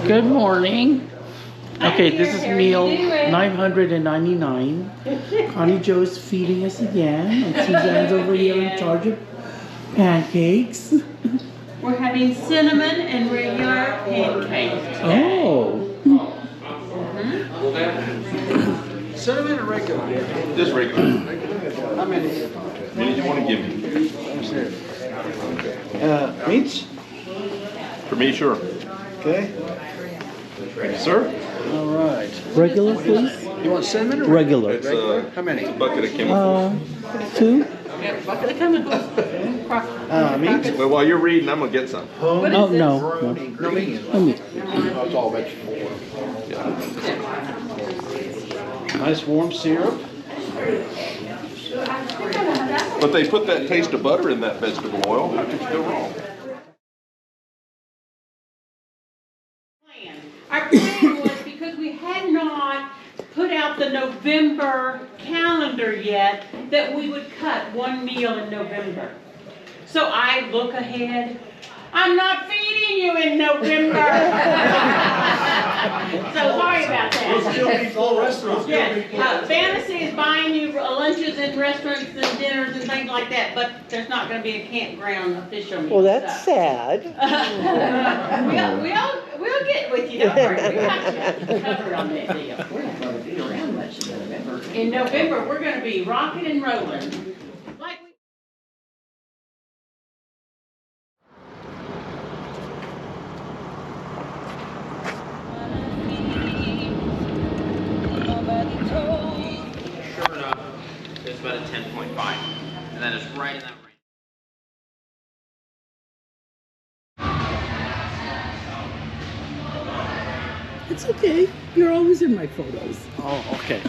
Good morning. Okay, this is meal 999. Connie Joe's feeding us again, and Suzanne's over here in charge of pancakes. We're having cinnamon and regular pancakes. Oh. Cinnamon or regular? Just regular. How many? What did you want to give me? Meats? For me, sure. Okay. Sir? All right. Regular, please? You want cinnamon or Regular. It's How many? a bucket of chemicals. 2? Bucket of chemicals. Meats? Well, while you're reading, I'm gonna get some. Oh, no. No meat. Let me. It's all vegetable. Nice warm syrup. But they put that taste of butter in that vegetable oil. How could you go wrong? Our plan was because we had not put out the November calendar yet that we would cut one meal in November. So I look ahead. I'm not feeding you in November. So sorry about that. We'll still be full restaurants. Yeah, Fantasy is buying you lunches and restaurants and dinners and things like that, but there's not going to be a campground official meal. Well, that's sad. We'll get with you. Don't worry. We got you covered on that deal. We're not going to be around much in November. In November, we're going to be rocking and rolling. Like we Sure enough, it's about a 10.5. And then it's right in that range. It's okay. You're always in my photos. Oh, okay.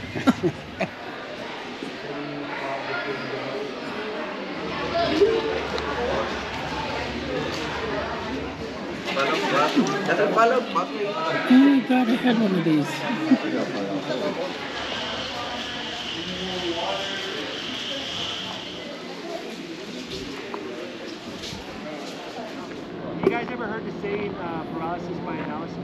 Oh my God, I had one of these. You guys ever heard the saying, paralysis by analysis?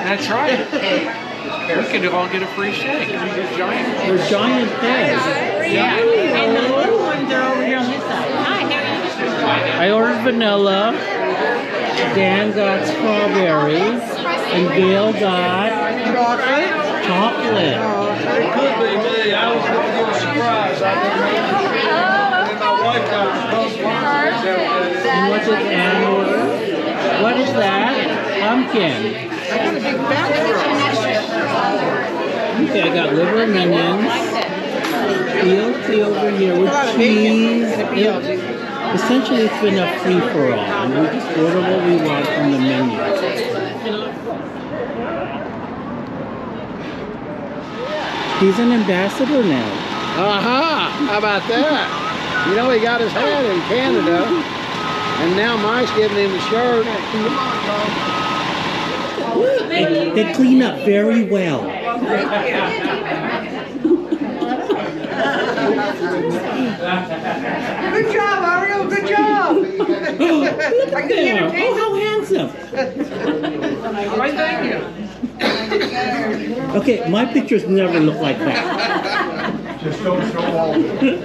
That's right. We could all get a free shake. They're giant heads. yeah, and the little ones are over here on this side. Hi, how I ordered vanilla. Dan got strawberries. And Gail got chocolate. It could be me. I was going to give a surprise. I didn't know. And my wife got And what's it, Ann order? What is that? Pumpkin. Okay, I got liver and onions. BLT over here with cheese. Essentially, it's been a free-for-all, and we just order what we want from the menu. He's an ambassador now. Aha! How about that? You know, he got his hat in Canada, and now Mike's giving him the shirt. They clean up very well. Good job, Ariel. Good job. Look at them. Oh, how handsome. Why, thank you. Okay, my pictures never look like that. Just don't show all of it.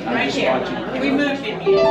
Right here. We moved him here.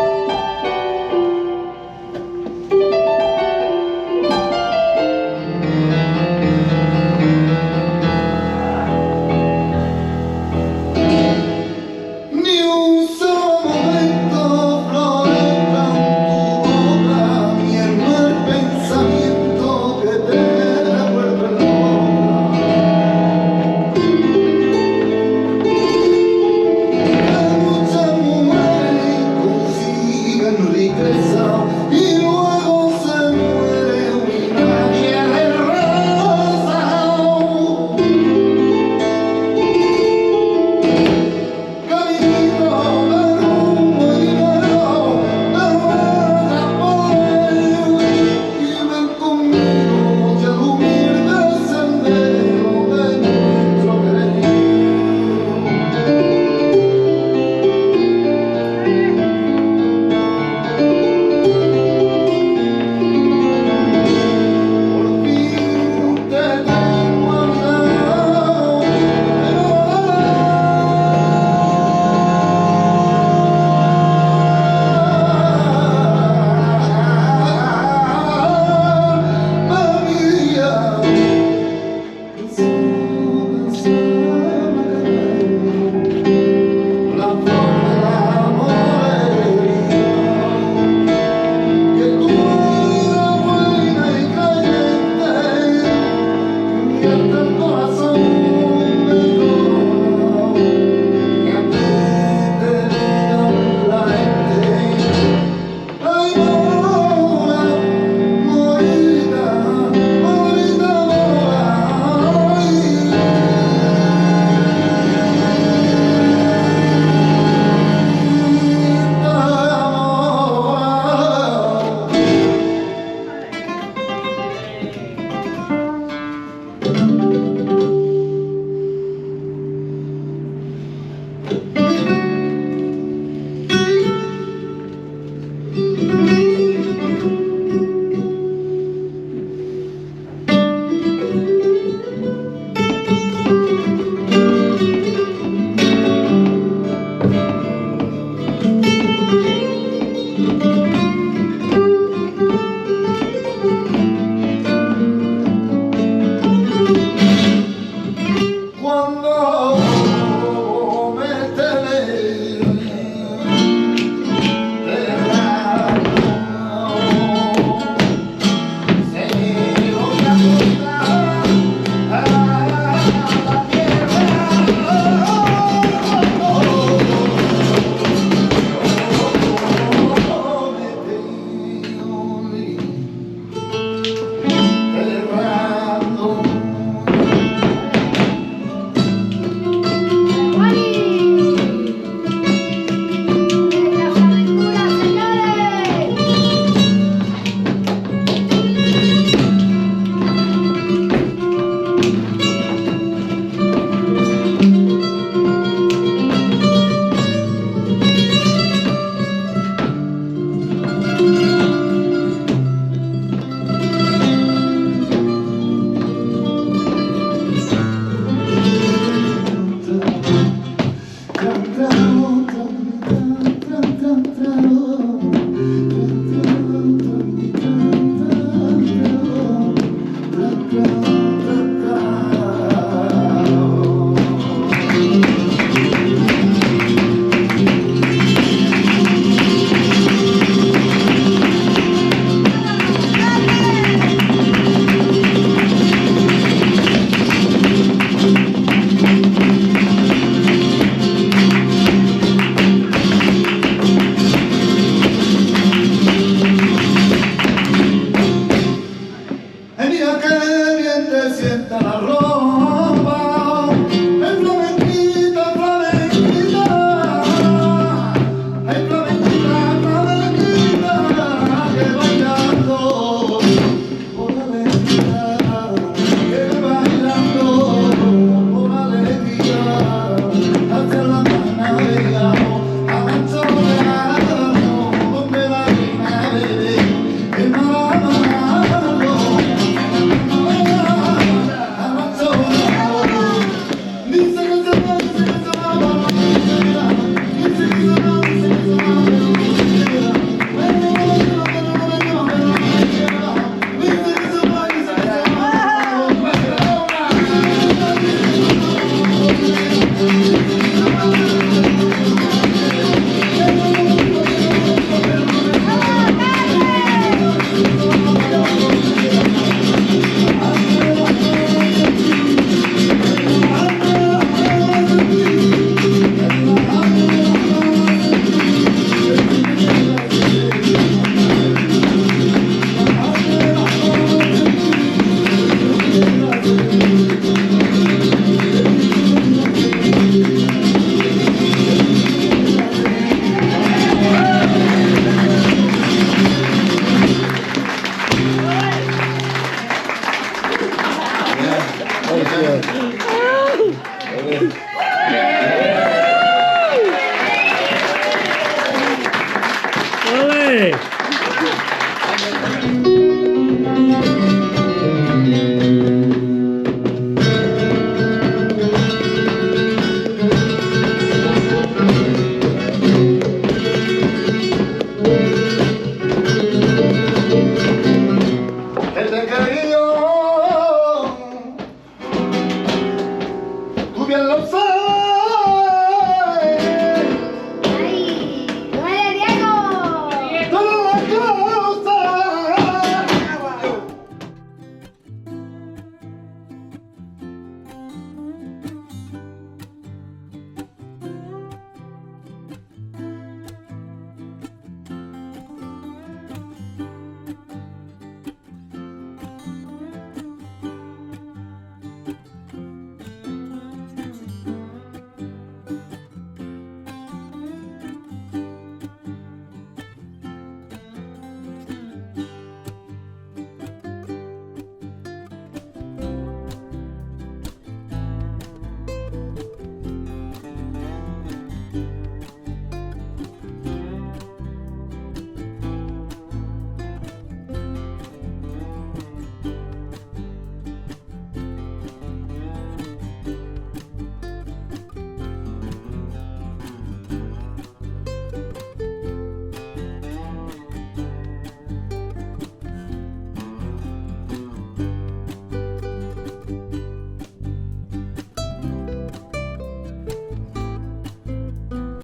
Hey!